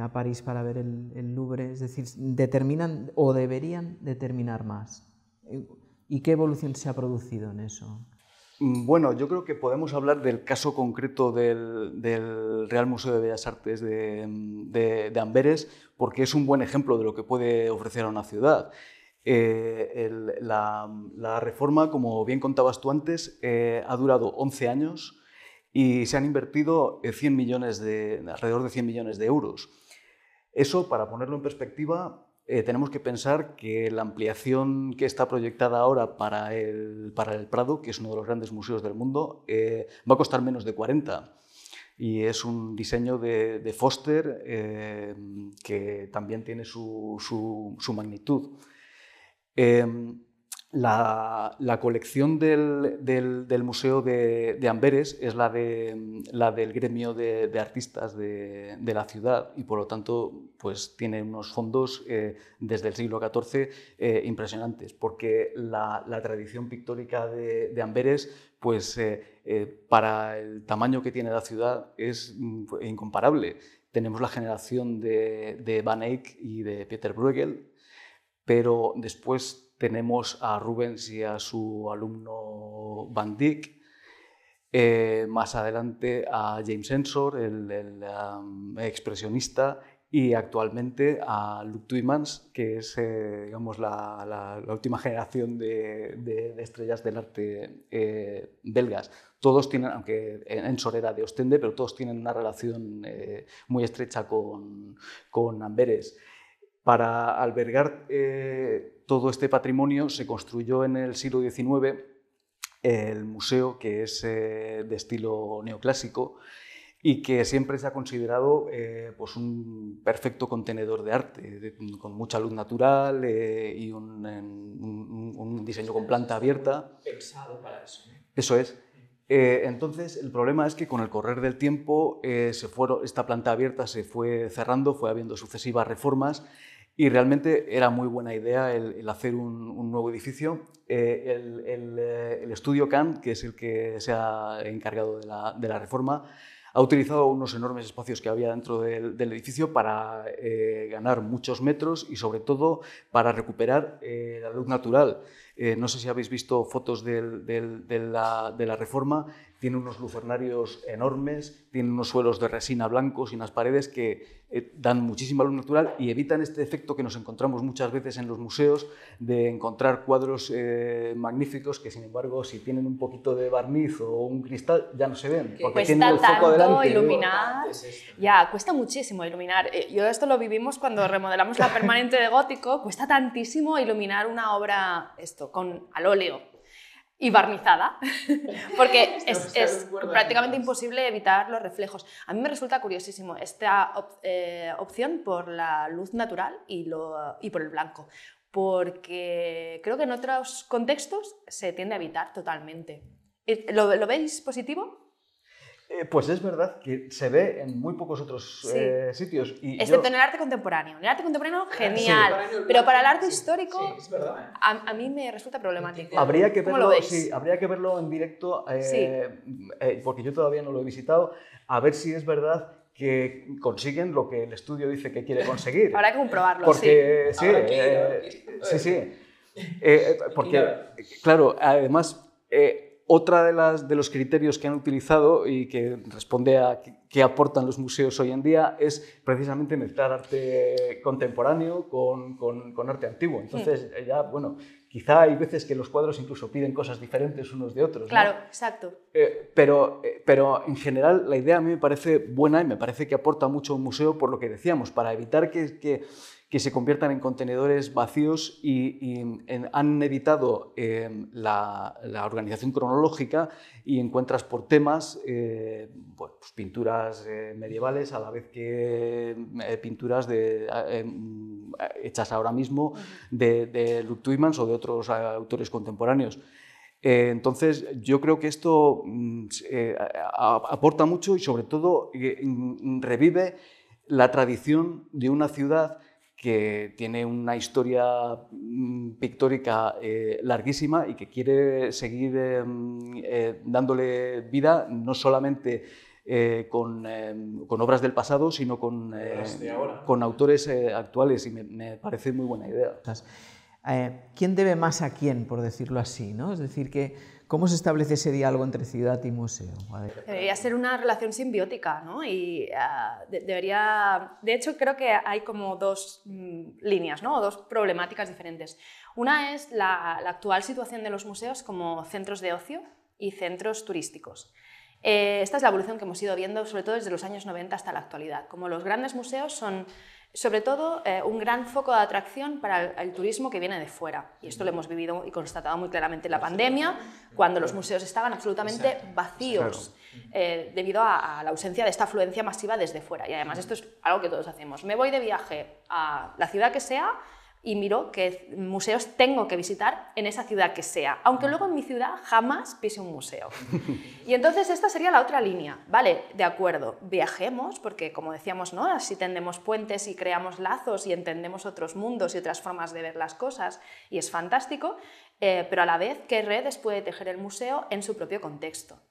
a París para ver el Louvre, es decir, ¿determinan o deberían determinar más? ¿Y qué evolución se ha producido en eso? Bueno, yo creo que podemos hablar del caso concreto del Real Museo de Bellas Artes de Amberes, porque es un buen ejemplo de lo que puede ofrecer a una ciudad. La reforma, como bien contabas tú antes, ha durado 11 años y se han invertido alrededor de 100 millones de euros. Eso, para ponerlo en perspectiva, tenemos que pensar que la ampliación que está proyectada ahora para el Prado, que es uno de los grandes museos del mundo, va a costar menos de 40. Y es un diseño de Foster que también tiene su magnitud. La colección del Museo de Amberes es la del gremio de artistas de la ciudad, y por lo tanto pues, tiene unos fondos desde el siglo XIV impresionantes, porque la tradición pictórica de Amberes pues, para el tamaño que tiene la ciudad es incomparable. Tenemos la generación de Van Eyck y de Pieter Bruegel, pero después tenemos a Rubens y a su alumno Van Dyck, más adelante a James Ensor, el expresionista, y actualmente a Luc Tuymans, que es digamos, la última generación de estrellas del arte belgas. Todos tienen, aunque Ensor era de Ostende, pero todos tienen una relación muy estrecha con Amberes. Para albergar todo este patrimonio se construyó en el siglo XIX el museo, que es de estilo neoclásico, y que siempre se ha considerado pues un perfecto contenedor de arte, con mucha luz natural y un diseño con planta abierta. Pensado para eso. Eso es. Entonces, el problema es que con el correr del tiempo esta planta abierta se fue cerrando, fue habiendo sucesivas reformas y realmente era muy buena idea el hacer un nuevo edificio. El estudio Kant, que es el que se ha encargado de la reforma, ha utilizado unos enormes espacios que había dentro del edificio para ganar muchos metros y sobre todo para recuperar la luz natural. No sé si habéis visto fotos de la reforma. Tiene unos lucernarios enormes, tiene unos suelos de resina blancos y unas paredes que dan muchísima luz natural y evitan este efecto que nos encontramos muchas veces en los museos de encontrar cuadros magníficos que, sin embargo, si tienen un poquito de barniz o un cristal, ya no se ven. Porque tienen el foco delante. Iluminar. Ya, cuesta muchísimo iluminar. Yo esto lo vivimos cuando remodelamos la permanente de gótico. Cuesta tantísimo iluminar una obra al óleo y barnizada, porque es prácticamente imposible evitar los reflejos. A mí me resulta curiosísimo esta opción por la luz natural y por el blanco, porque creo que en otros contextos se tiende a evitar totalmente. ¿Lo veis positivo? Pues es verdad que se ve en muy pocos otros sitios. Excepto en el arte contemporáneo. En el arte contemporáneo, genial. Pero para el arte histórico, es verdad. A mí me resulta problemático. Habría que ¿Cómo verlo, lo veis? habría que verlo en directo, porque yo todavía no lo he visitado, a ver si es verdad que consiguen lo que el estudio dice que quiere conseguir. Habrá que comprobarlo, porque, sí. Sí. Porque, claro, además... Otra de los criterios que han utilizado y que responde a qué aportan los museos hoy en día es precisamente mezclar arte contemporáneo con arte antiguo. Entonces, ya, bueno, quizá hay veces que los cuadros incluso piden cosas diferentes unos de otros, ¿no? Claro, exacto. Pero en general la idea a mí me parece buena y me parece que aporta mucho a un museo por lo que decíamos, para evitar que se conviertan en contenedores vacíos y han evitado la organización cronológica y encuentras por temas pues pinturas medievales a la vez que pinturas hechas ahora mismo de Ludwig Tiemann o de otros autores contemporáneos. Entonces, yo creo que esto aporta mucho y sobre todo revive la tradición de una ciudad que tiene una historia pictórica larguísima y que quiere seguir dándole vida, no solamente con obras del pasado, sino con autores actuales, y me parece muy buena idea. ¿Quién debe más a quién, por decirlo así, ¿no? Es decir, ¿cómo se establece ese diálogo entre ciudad y museo? Debería ser una relación simbiótica, ¿no? Y debería... De hecho, creo que hay como dos líneas, ¿no? O dos problemáticas diferentes. Una es la actual situación de los museos como centros de ocio y centros turísticos. Esta es la evolución que hemos ido viendo, sobre todo desde los años 90 hasta la actualidad. Como los grandes museos son, sobre todo, un gran foco de atracción para el turismo que viene de fuera. Y esto lo hemos vivido y constatado muy claramente en la pandemia, cuando los museos estaban absolutamente vacíos debido a la ausencia de esta afluencia masiva desde fuera. Y además esto es algo que todos hacemos. Me voy de viaje a la ciudad que sea y miro qué museos tengo que visitar en esa ciudad que sea, aunque luego en mi ciudad jamás pise un museo. Y entonces esta sería la otra línea. Vale, de acuerdo, viajemos, porque como decíamos, ¿no? Así tendemos puentes y creamos lazos y entendemos otros mundos y otras formas de ver las cosas, y es fantástico, pero a la vez, ¿qué redes puede tejer el museo en su propio contexto?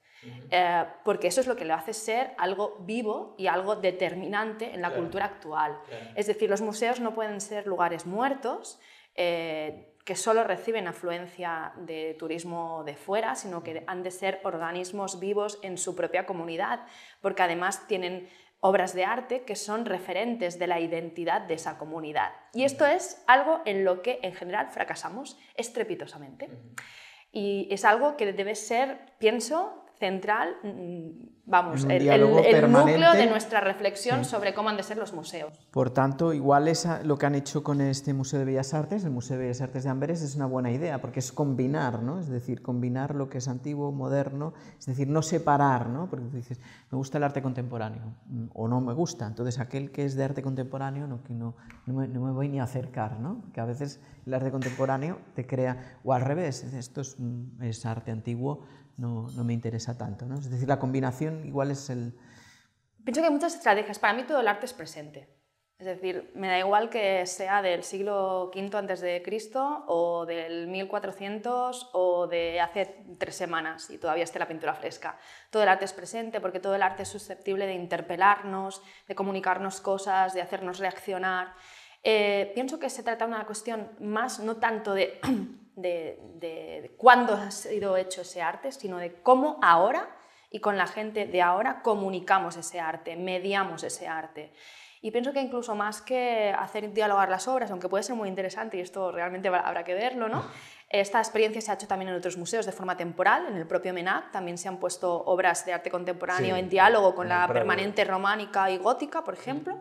Porque eso es lo que lo hace ser algo vivo y algo determinante en la cultura actual. Es decir, los museos no pueden ser lugares muertos que solo reciben afluencia de turismo de fuera, sino que han de ser organismos vivos en su propia comunidad, porque además tienen obras de arte que son referentes de la identidad de esa comunidad. Y esto es algo en lo que en general fracasamos estrepitosamente. Y es algo que debe ser, pienso, central, vamos, el núcleo de nuestra reflexión sobre cómo han de ser los museos. Por tanto, igual lo que han hecho con este Museo de Bellas Artes, el Museo de Bellas Artes de Amberes, es una buena idea, porque es combinar, ¿no? Es decir, combinar lo que es antiguo, moderno, es decir, no separar, ¿no? Porque tú dices, me gusta el arte contemporáneo, o no me gusta, entonces aquel que es de arte contemporáneo no me voy ni a acercar, ¿no? Que a veces el arte contemporáneo te crea, o al revés, esto es arte antiguo, no me interesa tanto, ¿no? Es decir, la combinación igual es el... Pienso que hay muchas estrategias. Para mí todo el arte es presente. Es decir, me da igual que sea del siglo V a.C. o del 1400 o de hace 3 semanas y todavía esté la pintura fresca. Todo el arte es presente porque todo el arte es susceptible de interpelarnos, de comunicarnos cosas, de hacernos reaccionar. Pienso que se trata de una cuestión más, no tanto de cuándo ha sido hecho ese arte, sino de cómo ahora y con la gente de ahora comunicamos ese arte, mediamos ese arte. Y pienso que incluso más que hacer dialogar las obras, aunque puede ser muy interesante y esto realmente habrá que verlo, ¿no? Esta experiencia se ha hecho también en otros museos de forma temporal, en el propio MENAC también se han puesto obras de arte contemporáneo en diálogo con la permanente románica y gótica, por ejemplo.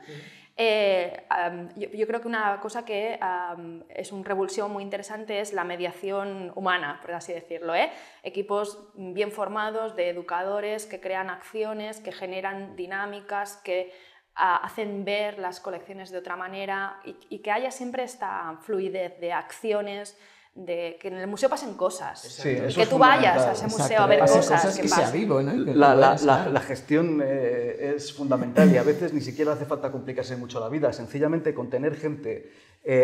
Yo creo que una cosa que es una revulsión muy interesante es la mediación humana, por así decirlo, equipos bien formados de educadores que crean acciones, que generan dinámicas, que hacen ver las colecciones de otra manera y que haya siempre esta fluidez de acciones, de que en el museo pasen cosas, sí, y que tú vayas a ese museo a ver cosas que sea vivo, ¿no? La gestión es fundamental y a veces ni siquiera hace falta complicarse mucho la vida, sencillamente con tener gente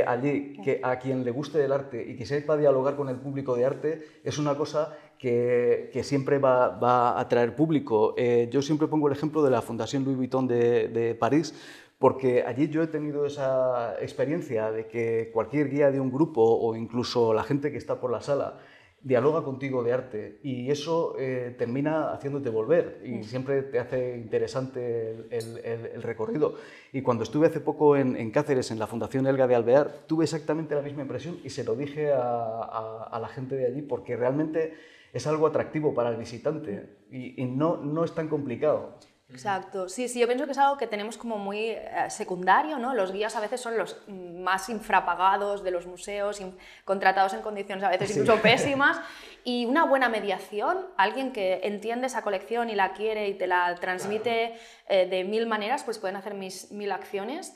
allí a quien le guste el arte y que sepa dialogar con el público de arte es una cosa que siempre va a atraer público. Yo siempre pongo el ejemplo de la Fundación Louis Vuitton de París, porque allí yo he tenido esa experiencia de que cualquier guía de un grupo o incluso la gente que está por la sala dialoga contigo de arte y eso termina haciéndote volver y siempre te hace interesante el recorrido. Y cuando estuve hace poco en Cáceres, en la Fundación Elga de Alvear, tuve exactamente la misma impresión y se lo dije a la gente de allí porque realmente es algo atractivo para el visitante y no es tan complicado. Exacto, sí, yo pienso que es algo que tenemos como muy secundario, ¿no? Los guías a veces son los más infrapagados de los museos, contratados en condiciones a veces incluso pésimas, y una buena mediación, alguien que entiende esa colección y la quiere y te la transmite de 1000 maneras, pues pueden hacer 1000 acciones,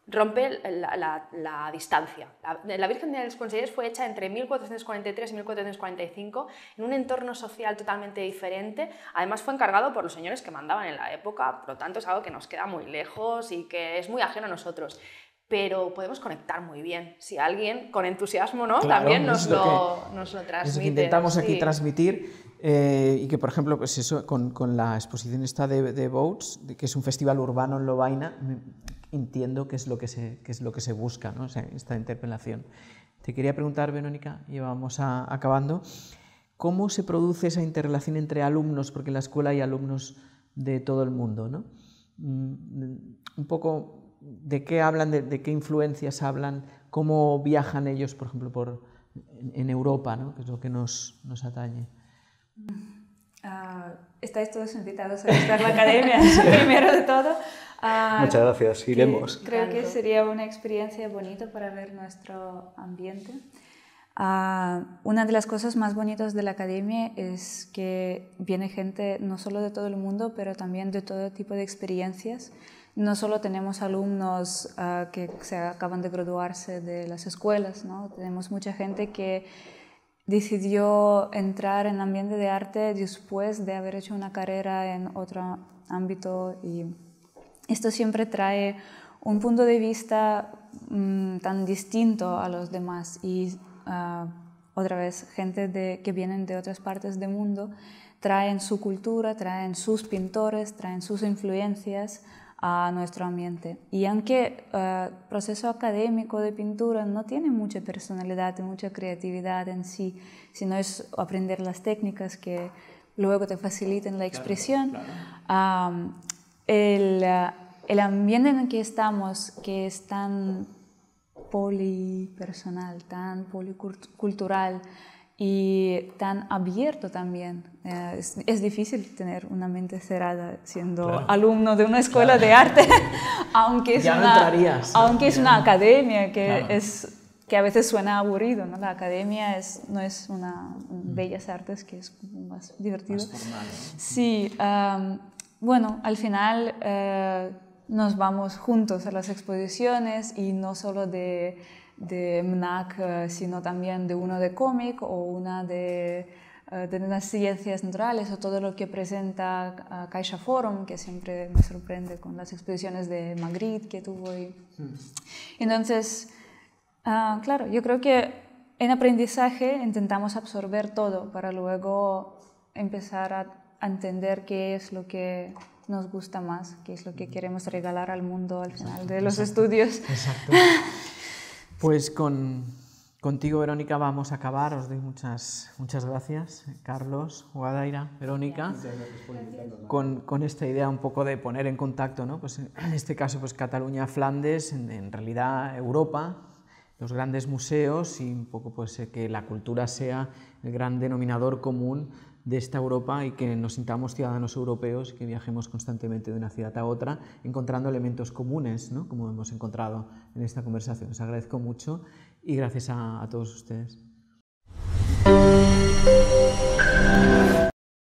rompe la distancia. La Virgen de los Consellers fue hecha entre 1443 y 1445 en un entorno social totalmente diferente. Además fue encargado por los señores que mandaban en la época, por lo tanto es algo que nos queda muy lejos y que es muy ajeno a nosotros. Pero podemos conectar muy bien si alguien con entusiasmo, ¿no? Claro, también nos lo transmite. Es lo que intentamos aquí transmitir y que, por ejemplo, pues eso, con la exposición esta de Boats, que es un festival urbano en Lovaina, entiendo que es lo que se busca, ¿no? O sea, esta interpelación. Te quería preguntar, Verónica, y vamos acabando, ¿cómo se produce esa interrelación entre alumnos? Porque en la escuela hay alumnos de todo el mundo, ¿no? Un poco, ¿de qué hablan? ¿De qué influencias hablan? ¿Cómo viajan ellos, por ejemplo, en Europa, ¿no? Que es lo que nos atañe? Estáis todos invitados a visitar la academia, primero de todo. Muchas gracias, iremos. Creo que sería una experiencia bonita para ver nuestro ambiente. Una de las cosas más bonitas de la academia es que viene gente no solo de todo el mundo, pero también de todo tipo de experiencias. No solo tenemos alumnos que se acaban de graduarse de las escuelas, ¿no? Tenemos mucha gente que decidió entrar en el ambiente de arte después de haber hecho una carrera en otro ámbito y esto siempre trae un punto de vista tan distinto a los demás y otra vez gente que vienen de otras partes del mundo traen su cultura, traen sus pintores, traen sus influencias a nuestro ambiente. Y aunque el proceso académico de pintura no tiene mucha personalidad y mucha creatividad en sí, sino es aprender las técnicas que luego te faciliten la expresión, claro. El ambiente en el que estamos, que es tan polipersonal, tan policultural, y tan abierto también. Es difícil tener una mente cerrada siendo alumno de una escuela de arte, aunque es una academia que a veces suena aburrido, ¿no? La academia no es una bellas artes, que es más divertido. Más formal, ¿no? Sí, bueno, al final nos vamos juntos a las exposiciones y no solo de MNAC, sino también de uno de cómic o una de las ciencias naturales o todo lo que presenta Caixa Forum, que siempre me sorprende con las exposiciones de Magritte que tuvo. Entonces, claro, yo creo que en aprendizaje intentamos absorber todo para luego empezar a entender qué es lo que nos gusta más, qué es lo que queremos regalar al mundo al final de los estudios. Exacto. Pues contigo, Verónica, vamos a acabar. Os doy muchas gracias, Carlos, Guadaira, Verónica, con esta idea un poco de poner en contacto, ¿no? Pues en este caso, pues Cataluña, Flandes, en realidad Europa, los grandes museos y un poco pues que la cultura sea el gran denominador común de esta Europa y que nos sintamos ciudadanos europeos, que viajemos constantemente de una ciudad a otra, encontrando elementos comunes, ¿no? Como hemos encontrado en esta conversación. Os agradezco mucho y gracias a todos ustedes.